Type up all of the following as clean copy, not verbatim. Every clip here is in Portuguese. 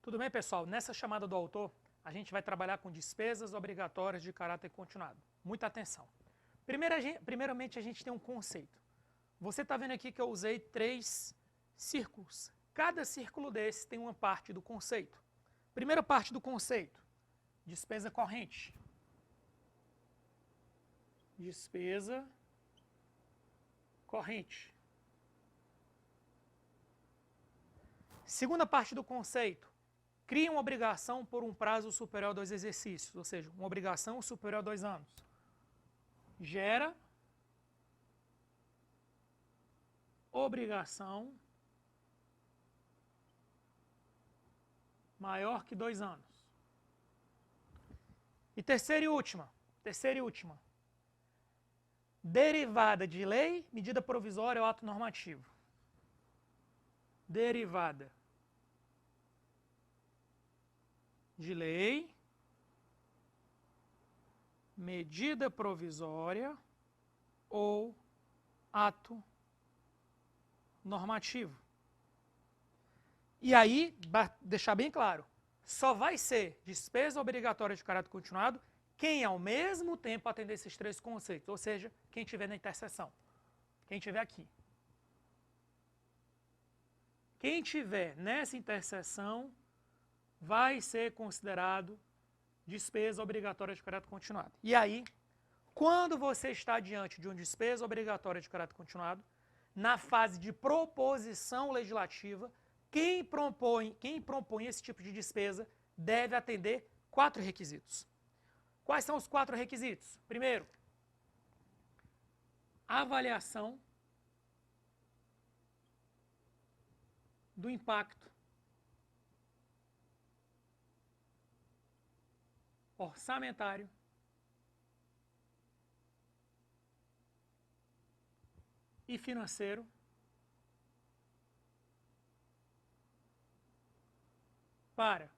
Tudo bem, pessoal? Nessa chamada do autor, a gente vai trabalhar com despesas obrigatórias de caráter continuado. Muita atenção. Primeiramente, a gente tem um conceito. Você está vendo aqui que eu usei 3 círculos. Cada círculo desse tem uma parte do conceito. Primeira parte do conceito, despesa corrente. Despesa corrente. Segunda parte do conceito, cria uma obrigação por um prazo superior a 2 exercícios, ou seja, uma obrigação superior a 2 anos. Gera obrigação maior que 2 anos. E terceira e última, derivada de lei, medida provisória ou ato normativo. Derivada de lei, medida provisória ou ato normativo. E aí, deixar bem claro, só vai ser despesa obrigatória de caráter continuado quem ao mesmo tempo atender esses 3 conceitos, ou seja, quem estiver na interseção, quem estiver aqui. Quem estiver nessa interseção vai ser considerado despesa obrigatória de caráter continuado. E aí, quando você está diante de uma despesa obrigatória de caráter continuado, na fase de proposição legislativa, quem propõe esse tipo de despesa deve atender 4 requisitos. Quais são os 4 requisitos? Primeiro, avaliação do impacto orçamentário e financeiro para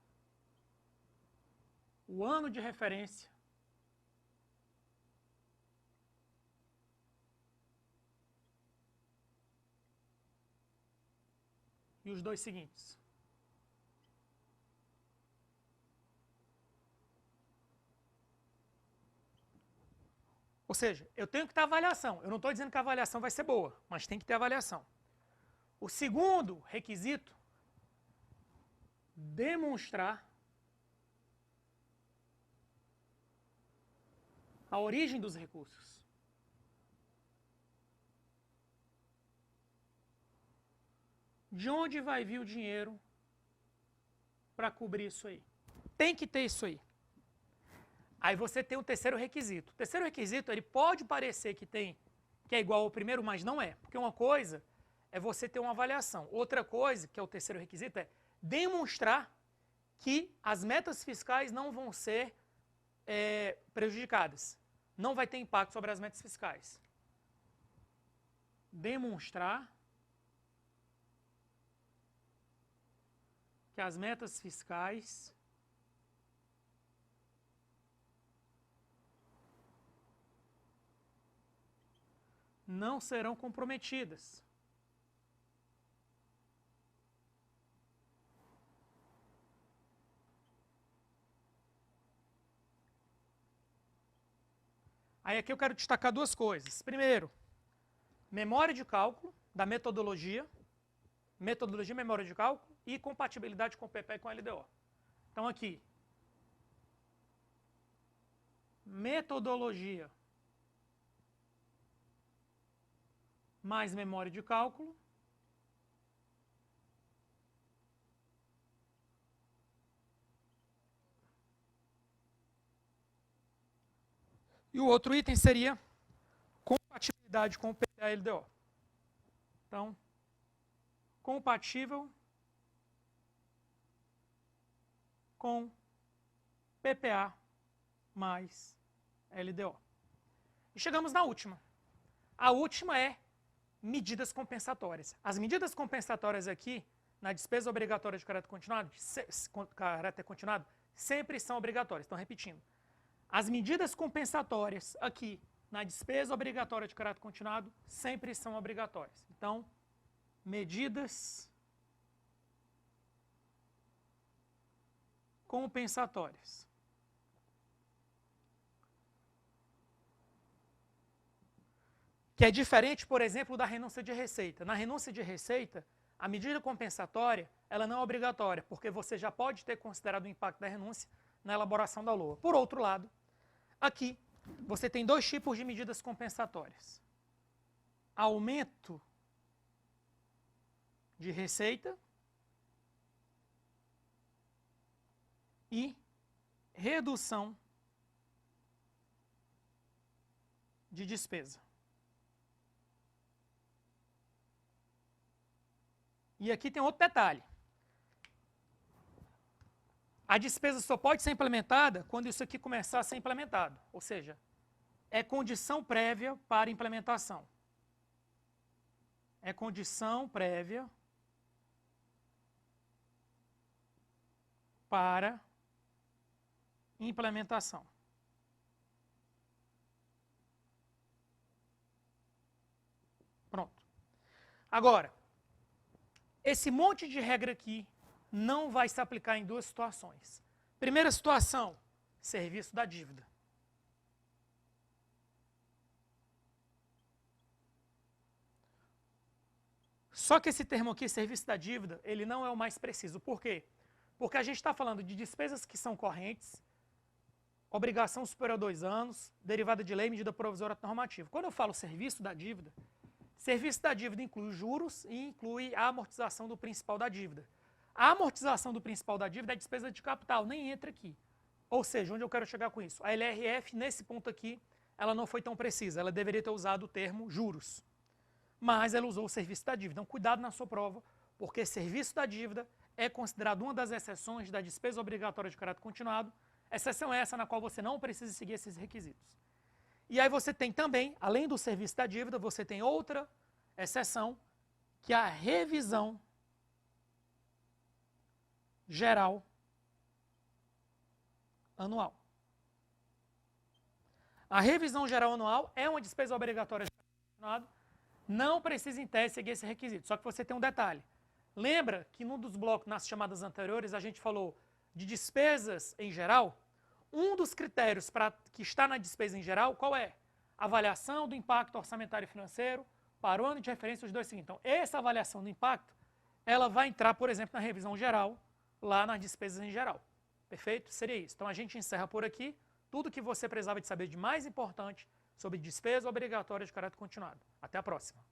o ano de referência e os 2 seguintes. Ou seja, eu tenho que ter avaliação. Eu não estou dizendo que a avaliação vai ser boa, mas tem que ter avaliação. O segundo requisito, demonstrar a origem dos recursos. De onde vai vir o dinheiro para cobrir isso aí? Tem que ter isso aí. Aí você tem o terceiro requisito. O terceiro requisito, ele pode parecer que é igual ao primeiro, mas não é. Porque uma coisa é você ter uma avaliação. Outra coisa, que é o terceiro requisito, é demonstrar que as metas fiscais não vão ser prejudicadas. Não vai ter impacto sobre as metas fiscais. Demonstrar que as metas fiscais não serão comprometidas. Aí aqui eu quero destacar 2 coisas. Primeiro, memória de cálculo da metodologia, memória de cálculo e compatibilidade com o PPE e com a LDO. Então aqui, metodologia mais memória de cálculo e o outro item seria compatibilidade com o PPA e LDO. Então, compatível com PPA mais LDO. E chegamos na última. A última é medidas compensatórias. As medidas compensatórias aqui, na despesa obrigatória de caráter continuado, sempre são obrigatórias. Então, repetindo. As medidas compensatórias aqui, na despesa obrigatória de caráter continuado, sempre são obrigatórias. Então, medidas compensatórias. Que é diferente, por exemplo, da renúncia de receita. Na renúncia de receita, a medida compensatória ela não é obrigatória, porque você já pode ter considerado o impacto da renúncia na elaboração da LOA. Por outro lado, aqui você tem dois tipos de medidas compensatórias. Aumento de receita e redução de despesa. E aqui tem outro detalhe. A despesa só pode ser implementada quando isso aqui começar a ser implementado. Ou seja, é condição prévia para implementação. É condição prévia para implementação. Pronto. Agora, esse monte de regra aqui não vai se aplicar em duas situações. Primeira situação, serviço da dívida. Só que esse termo aqui, serviço da dívida, ele não é o mais preciso. Por quê? Porque a gente está falando de despesas que são correntes, obrigação superior a 2 anos, derivada de lei, medida provisória normativa. Quando eu falo serviço da dívida inclui os juros e inclui a amortização do principal da dívida. A amortização do principal da dívida é despesa de capital, nem entra aqui. Ou seja, onde eu quero chegar com isso? A LRF, nesse ponto aqui, ela não foi tão precisa, ela deveria ter usado o termo juros. Mas ela usou o serviço da dívida. Então, cuidado na sua prova, porque serviço da dívida é considerado uma das exceções da despesa obrigatória de caráter continuado, exceção essa na qual você não precisa seguir esses requisitos. E aí você tem também, além do serviço da dívida, você tem outra exceção, que é a revisão geral anual. A revisão geral anual é uma despesa obrigatória de caráter continuado, não precisa em tese seguir esse requisito, só que você tem um detalhe. Lembra que num dos blocos, nas chamadas anteriores, a gente falou de despesas em geral? Um dos critérios que está na despesa em geral, qual é? Avaliação do impacto orçamentário e financeiro para o ano de referência dos dois seguintes. Então, essa avaliação do impacto, ela vai entrar, por exemplo, na revisão geral, lá nas despesas em geral. Perfeito? Seria isso. Então, a gente encerra por aqui tudo que você precisava de saber de mais importante sobre despesa obrigatória de caráter continuado. Até a próxima.